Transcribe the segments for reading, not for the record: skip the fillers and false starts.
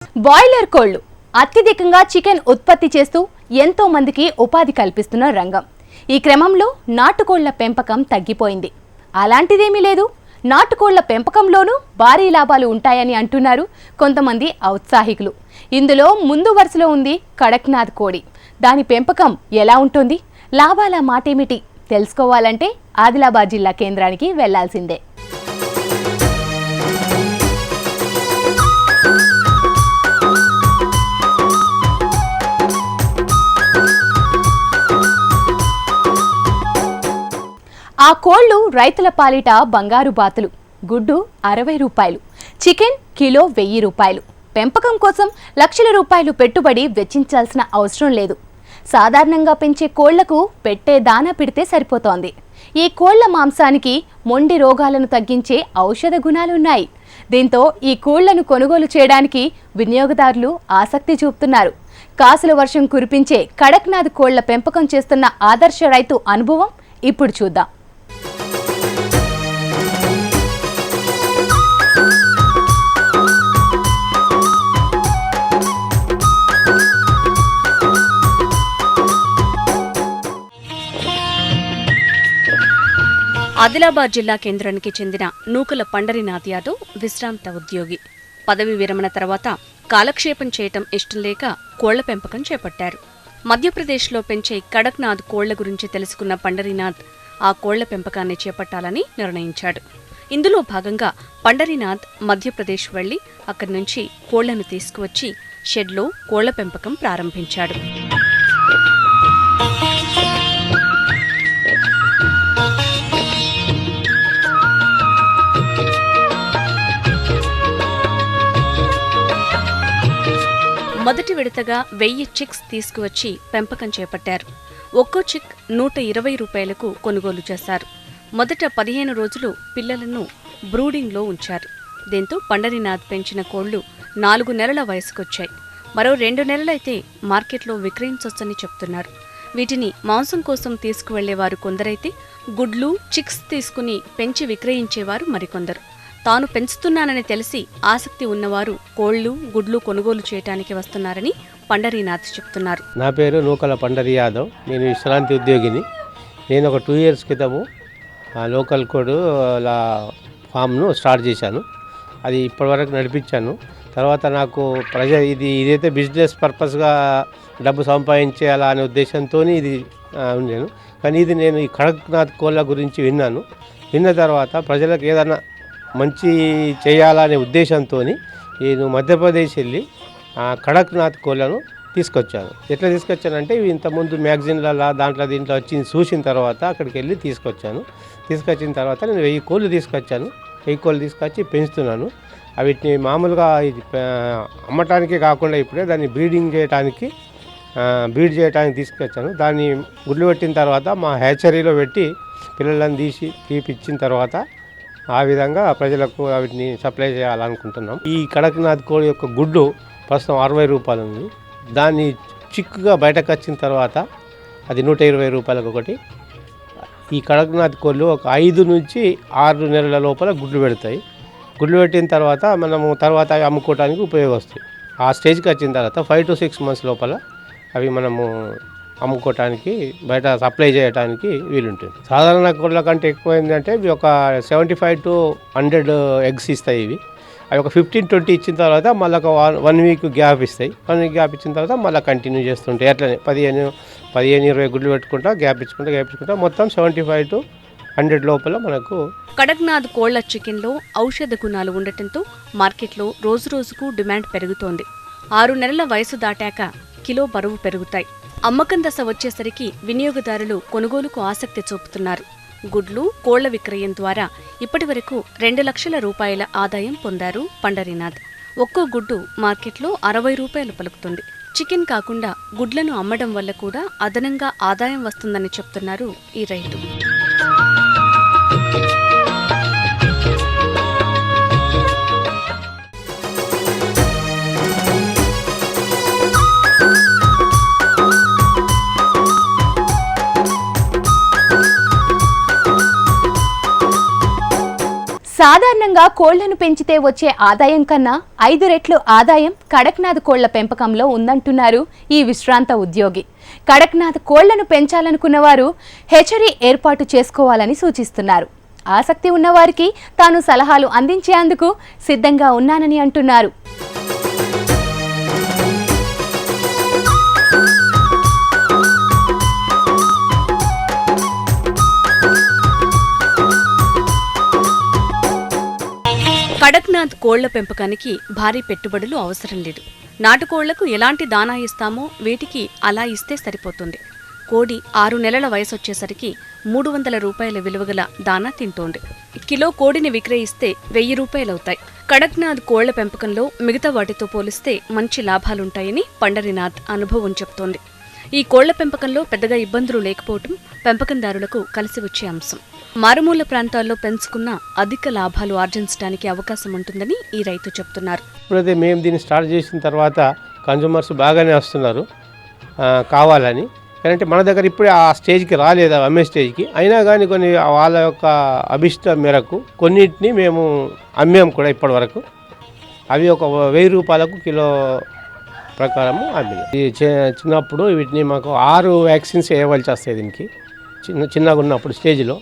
Boiler కోళ్లు అత్యధికంగా chicken ఉత్పత్తి చేస్తూ ఎంతో మందికి ఉపాధి కల్పిస్తున్న రంగం. ఈ క్రమంలో నాటుకోళ్ల పెంపకం తగ్గిపోయింది. అలాంటిదేమీ లేదు. నాటుకోళ్ల పెంపకంలోనూ భారీ లాభాలు ఉంటాయని అంటున్నారు కొంతమంది ఔత్సాహికులు. ఇందులో ముందు వరుసలో ఉంది కడక్నాథ్ కోడి. దాని పెంపకం ఎలా ఉంటుంది, లాభాల మాటేమిటి తెలుసుకోవాలంటే ఆదిలాబాద్ జిల్లా కేంద్రానికి వెళ్లాల్సిందే. ఆ కోళ్లు రైతుల పాలిట బంగారు బాతులు. గుడ్డు 60 రూపాయలు, చికెన్ కిలో 1000 రూపాయలు. పెంపకం కోసం లక్షల రూపాయలు పెట్టుబడి వెచ్చించాల్సిన అవసరం లేదు. సాధారణంగా పెంచే కోళ్లకు పెట్టే దానా పెడితే సరిపోతోంది. ఈ కోళ్ల మాంసానికి మొండి రోగాలను తగ్గించే ఔషధ గుణాలున్నాయి. దీంతో ఈ కోళ్లను కొనుగోలు చేయడానికి వినియోగదారులు ఆసక్తి చూపుతున్నారు. కాసుల వర్షం కురిపించే కడక్నాథ్ కోళ్ల పెంపకం చేస్తున్న ఆదర్శ రైతు అనుభవం ఇప్పుడు చూద్దాం. ఆదిలాబాద్ జిల్లా కేంద్రానికి చెందిన నూకల పండరీనాథ్ యాదవ్ విశ్రాంత ఉద్యోగి. పదవి విరమణ తర్వాత కాలక్షేపం చేయటం ఇష్టం లేక కోళ్ల పెంపకం చేపట్టారు. మధ్యప్రదేశ్లో పెంచే కడక్నాథ్ కోళ్ల గురించి తెలుసుకున్న పండరీనాథ్ ఆ కోళ్ల పెంపకాన్ని చేపట్టాలని నిర్ణయించాడు. ఇందులో భాగంగా పండరీనాథ్ మధ్యప్రదేశ్ వెళ్లి అక్కడి నుంచి కోళ్లను తీసుకువచ్చి షెడ్లో కోళ్ల పెంపకం ప్రారంభించాడు. మొదటి విడతగా 1000 చిక్స్ తీసుకువచ్చి పెంపకం చేపట్టారు. ఒక్కో చిక్ 120 రూపాయలకు కొనుగోలు చేశారు. మొదట 15 రోజులు పిల్లలను బ్రూడింగ్లో ఉంచారు. దీంతో పండరీనాథ్ పెంచిన కోళ్లు 4 నెలల వయసుకొచ్చాయి. మరో 2 నెలలైతే మార్కెట్లో విక్రయించొచ్చని చెప్తున్నారు. వీటిని మాంసం కోసం తీసుకువెళ్లేవారు కొందరైతే గుడ్లు చిక్స్ తీసుకుని పెంచి విక్రయించేవారు మరికొందరు. తాను పెంచుతున్నానని తెలిసి ఆసక్తి ఉన్నవారు కోళ్లు గుడ్లు కొనుగోలు చేయడానికి వస్తున్నారని పండరీనాథ్ చెప్తున్నారు. నా పేరు నూకల పండరీ యాదవ్. నేను విశ్రాంతి ఉద్యోగిని. నేను ఒక 2 years క్రితము లోకల్ కోడ్ ఫామ్ను స్టార్ట్ చేశాను. అది ఇప్పటివరకు నడిపించాను. తర్వాత నాకు ఇదైతే బిజినెస్ పర్పస్గా డబ్బు సంపాదించేయాలా అనే ఉద్దేశంతో ఇది ఉన్నాను. కానీ ఇది నేను ఈ కడక్నాథ్ కోళ్ళ గురించి విన్న తర్వాత ప్రజలకు ఏదైనా మంచి చేయాలనే ఉద్దేశంతో నేను మధ్యప్రదేశ్ వెళ్ళి కడక్నాథ్ కోళ్లను తీసుకొచ్చాను. ఎట్లా తీసుకొచ్చానంటే ఇవి ఇంతకుముందు మ్యాగజైన్లలో దీంట్లో వచ్చి చూసిన తర్వాత అక్కడికి వెళ్ళి తీసుకొచ్చిన తర్వాత నేను 1000 కోళ్ళు తీసుకొచ్చాను. 1000 కోళ్ళు తీసుకొచ్చి పెంచుతున్నాను. వీటిని మామూలుగా అమ్మటానికే కాకుండా ఇప్పుడే దాన్ని బ్రీడ్ చేయడానికి తీసుకొచ్చాను. దాన్ని గుడ్లు పెట్టిన తర్వాత మా హ్యాచరీలో పెట్టి పిల్లలను తీపిచ్చిన తర్వాత ఆ విధంగా ప్రజలకు వీటిని సప్లై చేయాలనుకుంటున్నాం. ఈ కడక్నాథ్ కోడి యొక్క గుడ్డు ప్రస్తుతం 60 రూపాయలు ఉంది. దాన్ని చిక్కుగా బయటకు వచ్చిన తర్వాత అది 120 రూపాయలకు ఒకటి. ఈ కడక్నాథ్ కోళ్ళు ఒక 5 నుంచి 6 నెలల లోపల గుడ్లు పెడతాయి. గుడ్లు పెట్టిన తర్వాత మనము తర్వాత అవి అమ్ముకోవడానికి ఉపయోగపడతాయి. ఆ స్టేజ్కి వచ్చిన తర్వాత 5 to 6 months లోపల అవి మనము అమ్ముకోవటానికి బయట సప్లై చేయడానికి వీలుంటుంది. సాధారణ కోళ్ళ కంటే ఎక్కువ ఏంటంటే ఇవి ఒక 75 to 100 eggs ఇస్తాయి. అవి ఒక 15-20 ఇచ్చిన తర్వాత మళ్ళీ ఒక 1 week గ్యాప్ ఇస్తాయి. 1 week గ్యాప్ ఇచ్చిన తర్వాత మళ్ళీ కంటిన్యూ చేస్తుంటాయి. అట్లనే 15-20 గుడ్లు పెట్టుకుంటా గ్యాప్ ఇచ్చుకుంటా మొత్తం 75 to 100 లోపల మనకు. కడక్నాథ్ కోళ్ల చికెన్లో ఔషధ గుణాలు ఉండటంతో మార్కెట్లో రోజురోజుకు డిమాండ్ పెరుగుతోంది. 6 నెలల వయసు దాటాక కిలో బరువు పెరుగుతాయి. అమ్మకం దశ వచ్చేసరికి వినియోగదారులు కొనుగోలుకు ఆసక్తి చూపుతున్నారు. గుడ్లు కోళ్ల విక్రయం ద్వారా ఇప్పటివరకు 2 లక్షల రూపాయల ఆదాయం పొందారు పండరీనాథ్. ఒక్కో గుడ్డు మార్కెట్లో 60 రూపాయలు పలుకుతుంది. చికెన్ కాకుండా గుడ్లను అమ్మడం వల్ల కూడా అదనంగా ఆదాయం వస్తుందని చెప్తున్నారు ఈ రైతు. సాధారణంగా కోళ్లను పెంచితే వచ్చే ఆదాయం కన్నా 5 రెట్లు ఆదాయం కడక్నాథ్ కోళ్ల పెంపకంలో ఉందంటున్నారు ఈ విశ్రాంత ఉద్యోగి. కడక్నాథ్ కోళ్లను పెంచాలనుకున్న వారు హెచ్చరీ ఏర్పాటు చేసుకోవాలని సూచిస్తున్నారు. ఆసక్తి ఉన్నవారికి తాను సలహాలు అందించేందుకు సిద్ధంగా ఉన్నానని అంటున్నారు. కడక్నాథ్ కోళ్ల పెంపకానికి భారీ పెట్టుబడులు అవసరం లేదు. నాటుకోళ్లకు ఎలాంటి దానా ఇస్తామో వీటికి అలా ఇస్తే సరిపోతుంది. కోడి 6 నెలల వయసొచ్చేసరికి 300 రూపాయల విలువగల దానా తింటోంది. కిలో కోడిని విక్రయిస్తే 1000 రూపాయలవుతాయి. కడక్నాథ్ కోళ్ల పెంపకంలో మిగతా వాటితో పోలిస్తే మంచి లాభాలుంటాయని పండరినాథ్ అనుభవం చెప్తోంది. ఈ కోళ్ల పెంపకంలో పెద్దగా ఇబ్బందులు లేకపోవటం పెంపకందారులకు కలిసి వచ్చే అంశం. మారుమూల ప్రాంతాల్లో పెంచుకున్న అధిక లాభాలు ఆర్జించడానికి అవకాశం ఉంటుందని ఈ రైతు చెప్తున్నారు. ఇప్పుడైతే మేము దీన్ని స్టార్ట్ చేసిన తర్వాత కన్జ్యూమర్స్ బాగానే వస్తున్నారు కావాలని. అంటే మన దగ్గర ఇప్పుడే ఆ స్టేజ్కి రాలేదు, అమ్మే స్టేజ్కి. అయినా కానీ కొన్ని వాళ్ళ యొక్క అభిష్టం మేరకు కొన్నిటిని మేము అమ్మాము కూడా ఇప్పటి వరకు. అవి ఒక 1000 రూపాయలకు కిలో ప్రకారము అమ్మాము. చిన్నప్పుడు వీటిని మాకు 6 వ్యాక్సిన్స్ వేయవలసి వస్తాయి దీనికి. చిన్నగా ఉన్నప్పుడు స్టేజ్లో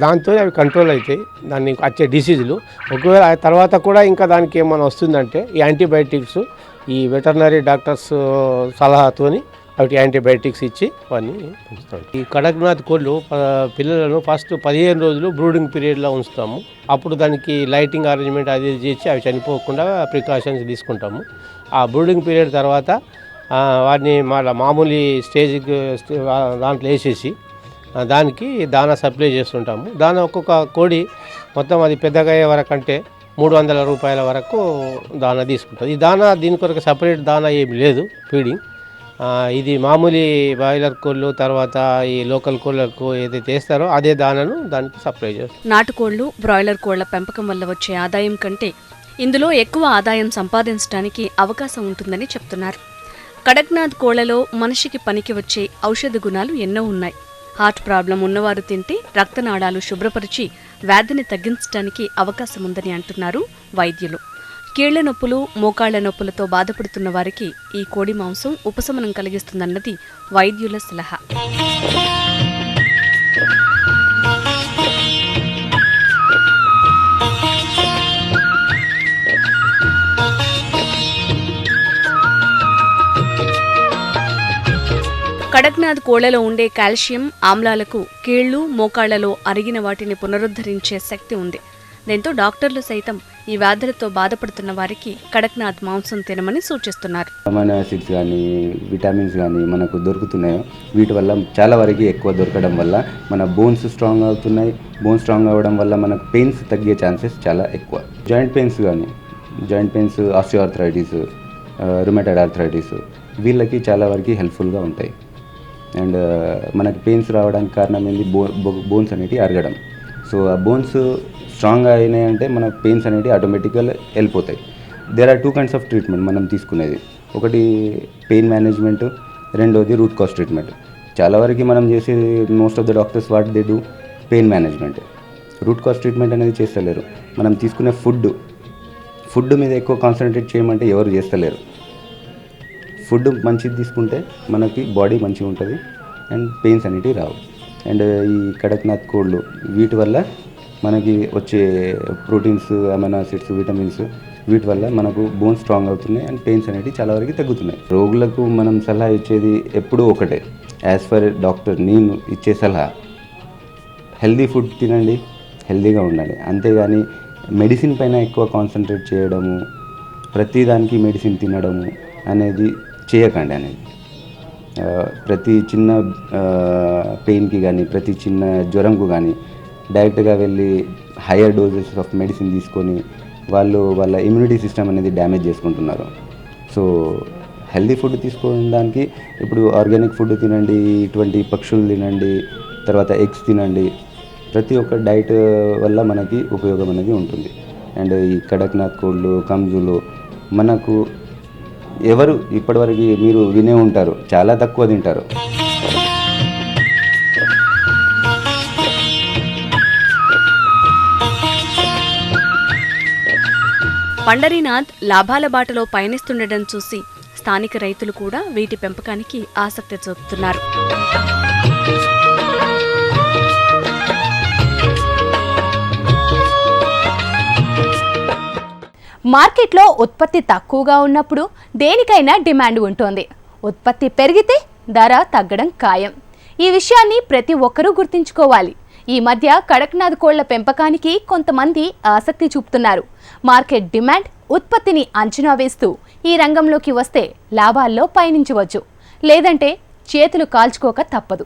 దాంతో అవి కంట్రోల్ అవుతాయి, దాన్ని వచ్చే డిసీజులు. ఒకవేళ ఆ తర్వాత కూడా ఇంకా దానికి ఏమైనా వస్తుందంటే ఈ యాంటీబయాటిక్స్, ఈ వెటర్నరీ డాక్టర్స్ సలహాతోని అవి యాంటీబయాటిక్స్ ఇచ్చి అవన్నీ ఉంచుతాం. ఈ కడక్నాథ్ కోళ్ళు పిల్లలను ఫస్ట్ 15 రోజులు బ్రూడింగ్ పీరియడ్లో ఉంచుతాము. అప్పుడు దానికి లైటింగ్ అరేంజ్మెంట్ అది చేసి అవి చనిపోకుండా ప్రికాషన్స్ తీసుకుంటాము. ఆ బ్రూడింగ్ పీరియడ్ తర్వాత వాటిని మామూలు స్టేజ్కి దాంట్లో వేసేసి దానికి దానా సప్లై చేస్తుంటాము. దానా ఒక్కొక్క కోడి మొత్తం అది పెద్దగా అయ్యే వరకు అంటే 300 రూపాయల వరకు దానా తీసుకుంటుంది. ఈ దానా దీని కొరకు సపరేట్ దానా ఏమి లేదు ఫీడింగ్. ఇది మామూలు బాయిలర్ కోళ్ళు తర్వాత ఈ లోకల్ కోళ్ళకు ఏదైతే వేస్తారో అదే దానాను దానికి సప్లై చేస్తారు. నాటుకోళ్లు, బ్రాయిలర్ కోళ్ల పెంపకం వల్ల వచ్చే ఆదాయం కంటే ఇందులో ఎక్కువ ఆదాయం సంపాదించడానికి అవకాశం ఉంటుందని చెప్తున్నారు. కడక్నాథ్ కోళ్లలో మనిషికి పనికి వచ్చే ఔషధ గుణాలు ఎన్నో ఉన్నాయి. హార్ట్ ప్రాబ్లం ఉన్నవారు తింటే రక్తనాళాలు శుభ్రపరిచి వ్యాధిని తగ్గించడానికి అవకాశం ఉందని అంటున్నారు వైద్యులు. కీళ్ల నొప్పులు, మోకాళ్ల నొప్పులతో బాధపడుతున్న వారికి ఈ కోడి మాంసం ఉపశమనం కలిగిస్తుందన్నది వైద్యుల సలహా. కడక్నాథ్ కోళ్లలో ఉండే కాల్షియం ఆమ్లాలకు కీళ్లు, మోకాళ్లలో అరిగిన వాటిని పునరుద్ధరించే శక్తి ఉంది. దీంతో డాక్టర్లు సైతం ఈ వ్యాధులతో బాధపడుతున్న వారికి కడక్నాథ్ మాంసం తినమని సూచిస్తున్నారు. అమైనో యాసిడ్స్ కానీ విటమిన్స్ కానీ మనకు దొరుకుతున్నాయో వీటి వల్ల చాలా వరకు ఎక్కువ దొరకడం వల్ల మన బోన్స్ స్ట్రాంగ్ అవుతున్నాయి. బోన్స్ స్ట్రాంగ్ అవ్వడం వల్ల మనకు పెయిన్స్ తగ్గే ఛాన్సెస్ చాలా ఎక్కువ. Joint pains, osteoarthritis, rheumatoid arthritis వీళ్ళకి చాలా వరకు హెల్ప్ఫుల్గా ఉంటాయి. అండ్ మనకి పెయిన్స్ రావడానికి కారణం ఏంటి? బోన్స్ అనేవి అరగడం. సో ఆ బోన్స్ స్ట్రాంగ్ అయినాయంటే మన పెయిన్స్ అనేవి ఆటోమేటిక్గా వెళ్ళిపోతాయి. There are 2 kinds of treatment మనం తీసుకునేది. ఒకటి పెయిన్ మేనేజ్మెంట్, రెండోది రూట్ కాజ్ ట్రీట్మెంట్. చాలా వరకు మనం చేసేది most of the doctors what they do pain management. Root cause treatment అనేది చేస్తలేరు. మనం తీసుకునే ఫుడ్ మీద ఎక్కువ కాన్సన్ట్రేట్ చేయమంటే ఎవరు చేస్తలేరు. ఫుడ్ మంచిది తీసుకుంటే మనకి బాడీ మంచిగా ఉంటుంది అండ్ పెయిన్స్ అనేటివి రావు. అండ్ ఈ కడక్నాథ్ కోళ్ళు వీటి వల్ల మనకి వచ్చే ప్రోటీన్స్, అమైనో యాసిడ్స్, విటమిన్స్ వీటి వల్ల మనకు బోన్స్ స్ట్రాంగ్ అవుతున్నాయి అండ్ పెయిన్స్ అనేవి చాలా వరకు తగ్గుతున్నాయి. రోగులకు మనం సలహా ఇచ్చేది ఎప్పుడూ ఒకటే, యాజ్ పర్ డాక్టర్ నేను ఇచ్చే సలహా హెల్దీ ఫుడ్ తినండి, హెల్దీగా ఉండండి. అంతేగాని మెడిసిన్ పైన ఎక్కువ కాన్సన్ట్రేట్ చేయడము, ప్రతిదానికి మెడిసిన్ తినడము అనేది చేయకండి అనేది. ప్రతి చిన్న పెయిన్కి కానీ ప్రతి చిన్న జ్వరంకు కానీ డైరెక్ట్గా వెళ్ళి హయ్యర్ డోసెస్ ఆఫ్ మెడిసిన్ తీసుకొని వాళ్ళ ఇమ్యూనిటీ సిస్టమ్ అనేది డ్యామేజ్ చేసుకుంటున్నారు. సో హెల్దీ ఫుడ్ తీసుకోవడానికి ఇప్పుడు ఆర్గానిక్ ఫుడ్ తినండి, ఇటువంటి పక్షులు తినండి, తర్వాత ఎగ్స్ తినండి. ప్రతి ఒక్క డైట్ వల్ల మనకి ఉపయోగం అనేది ఉంటుంది. అండ్ ఈ కడక్నాథ్ కోళ్ళు, కంజులు మనకు ఎవరు ఇప్పటివరకు మీరు వినే ఉంటారు, చాలా తక్కువ తింటారు. పండరీనాథ్ లాభాల బాటలో పయనిస్తుండటం చూసి స్థానిక రైతులు కూడా వీటి పెంపకానికి ఆసక్తి చూపుతున్నారు. మార్కెట్లో ఉత్పత్తి తక్కువగా ఉన్నప్పుడు దేనికైనా డిమాండ్ ఉంటుంది. ఉత్పత్తి పెరిగితే ధర తగ్గడం ఖాయం. ఈ విషయాన్ని ప్రతి ఒక్కరూ గుర్తుంచుకోవాలి. ఈ మధ్య కడక్నాథ్ కోళ్ల పెంపకానికి కొంతమంది ఆసక్తి చూపుతున్నారు. మార్కెట్ డిమాండ్, ఉత్పత్తిని అంచనా వేస్తూ ఈ రంగంలోకి వస్తే లాభాల్లో పయనించవచ్చు. లేదంటే చేతులు కాల్చుకోక తప్పదు.